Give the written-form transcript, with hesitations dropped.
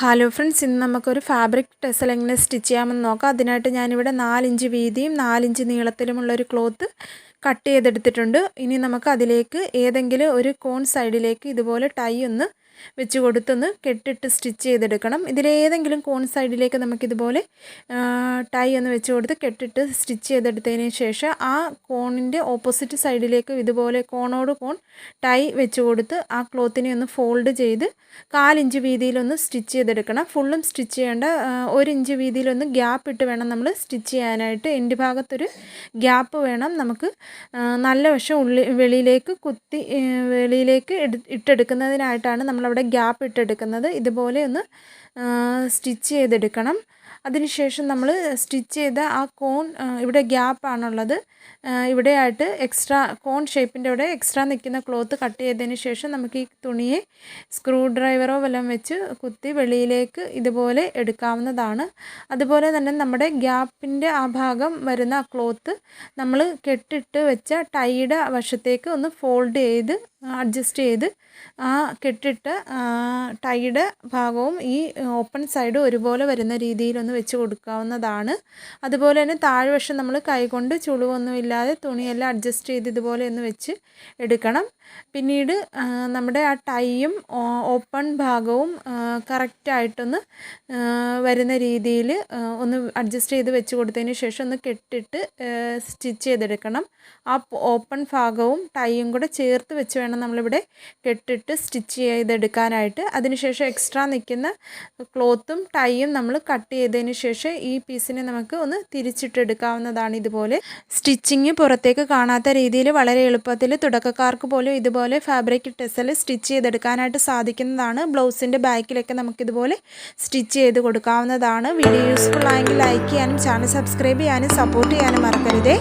Hello friends, ഇന്ന് നമുക്കൊരു fabric Tazewell എങ്ങനെ സ്റ്റിച്ച് ചെയ്യാമെന്ന് നോക്കാം. അതിനായിട്ട് ഞാനിവിടെ 4 ഇഞ്ച് വീതിയും 4 ഇഞ്ച് നീളത്തിലുമുള്ളൊരു ക്ലോത്ത് കട്ട് ചെയ്തെടുത്തിട്ടുണ്ട്. ഇനി നമുക്ക് അതിലേക്ക് ഏതെങ്കിലും ഒരു കോൺ സൈഡിലേക്ക് ഇതുപോലെ ടൈ ഒന്ന് വെച്ച് കൊടുത്തൊന്ന് കെട്ടിട്ട് സ്റ്റിച്ച് ചെയ്തെടുക്കണം. ഇതിലേതെങ്കിലും കോൺ സൈഡിലേക്ക് നമുക്കിതുപോലെ ടൈ ഒന്ന് വെച്ച് കൊടുത്ത് കെട്ടിട്ട് സ്റ്റിച്ച് ചെയ്തെടുത്തതിന് ശേഷം ആ കോണിൻ്റെ ഓപ്പോസിറ്റ് സൈഡിലേക്ക് ഇതുപോലെ കോണോട് കോൺ ടൈ വെച്ച് കൊടുത്ത് ആ ക്ലോത്തിനെ ഒന്ന് ഫോൾഡ് ചെയ്ത് 4 ഇഞ്ച് വീതിയിലൊന്ന് സ്റ്റിച്ച് ചെയ്തെടുക്കണം. ഫുള്ളും സ്റ്റിച്ച് ചെയ്യേണ്ട, 1 ഇഞ്ച് വീതിയിലൊന്ന് ഗ്യാപ്പ് ഇട്ട് വേണം നമ്മൾ സ്റ്റിച്ച് ചെയ്യാനായിട്ട്. എൻഡ് ഭാഗത്തൊരു ഗ്യാപ്പ് വേണം നമുക്ക് നല്ല വശം വെളിയിലേക്ക് കുത്തി വെളിയിലേക്ക് ഇട്ടെടുക്കുന്നതിനായിട്ടാണ് നമ്മളവിടെ ഗ്യാപ്പ് ഇട്ടെടുക്കുന്നത്. ഇതുപോലെ ഒന്ന് സ്റ്റിച്ച് ചെയ്തെടുക്കണം. അതിനുശേഷം നമ്മൾ സ്റ്റിച്ച് ചെയ്ത ആ കോൺ ഇവിടെ ഗ്യാപ്പാണുള്ളത്, ഇവിടെയായിട്ട് എക്സ്ട്രാ കോൺ ഷേപ്പിൻ്റെ അവിടെ എക്സ്ട്രാ നിൽക്കുന്ന ക്ലോത്ത് കട്ട് ചെയ്തതിന് ശേഷം നമുക്ക് ഈ തുണിയെ സ്ക്രൂ ഡ്രൈവറോ വല്ലതും വെച്ച് കുത്തി വെളിയിലേക്ക് ഇതുപോലെ എടുക്കാവുന്നതാണ്. അതുപോലെ തന്നെ നമ്മുടെ ഗ്യാപ്പിൻ്റെ ആ ഭാഗം വരുന്ന ആ ക്ലോത്ത് നമ്മൾ കെട്ടിട്ട് വെച്ച ടൈയുടെ വശത്തേക്ക് ഒന്ന് ഫോൾഡ് ചെയ്ത് അഡ്ജസ്റ്റ് ചെയ്ത് ആ കെട്ടിട്ട ടൈയുടെ ഭാഗവും ഈ ഓപ്പൺ സൈഡ് ഒരുപോലെ വരുന്ന രീതിയിലൊന്ന് വെച്ച് കൊടുക്കാവുന്നതാണ്. അതുപോലെ തന്നെ താഴ്വശം നമ്മൾ കൈകൊണ്ട് ചുളിവൊന്നുമില്ലാതെ തുണിയെല്ലാം അഡ്ജസ്റ്റ് ചെയ്ത് ഇതുപോലെ ഒന്ന് വെച്ച് എടുക്കണം. പിന്നീട് നമ്മുടെ ആ ടൈയും ഓപ്പൺ ഭാഗവും കറക്റ്റായിട്ടൊന്ന് വരുന്ന രീതിയിൽ ഒന്ന് അഡ്ജസ്റ്റ് ചെയ്ത് വെച്ച് കൊടുത്തതിന് ശേഷം ഒന്ന് കെട്ടിട്ട് സ്റ്റിച്ച് ചെയ്തെടുക്കണം. ആ ഓപ്പൺ ഭാഗവും ടൈയും കൂടെ ചേർത്ത് വെച്ച് വേണം നമ്മളിവിടെ കെട്ടിട്ട് സ്റ്റിച്ച് ചെയ്തെടുക്കാനായിട്ട്. അതിനുശേഷം എക്സ്ട്രാ നിൽക്കുന്ന ക്ലോത്തും ടൈയും നമ്മൾ കട്ട് ചെയ്തതിന് ശേഷം ഈ പീസിനെ നമുക്ക് ഒന്ന് തിരിച്ചിട്ടെടുക്കാവുന്നതാണ്. ഇതുപോലെ സ്റ്റിച്ചിങ് പുറത്തേക്ക് കാണാത്ത രീതിയിൽ വളരെ എളുപ്പത്തിൽ തുടക്കക്കാർക്ക് പോലും ഇതുപോലെ ഫാബ്രിക് ടെസൽ സ്റ്റിച്ച് ചെയ്തെടുക്കാനായിട്ട് സാധിക്കുന്നതാണ്. ബ്ലൗസിൻ്റെ ബാക്കിലൊക്കെ നമുക്കിതുപോലെ സ്റ്റിച്ച് ചെയ്ത് കൊടുക്കാവുന്നതാണ്. വീഡിയോ യൂസ്ഫുൾ ആയെങ്കിൽ ലൈക്ക് ചെയ്യാനും ചാനൽ സബ്സ്ക്രൈബ് ചെയ്യാനും സപ്പോർട്ട് ചെയ്യാനും മറക്കരുതേ.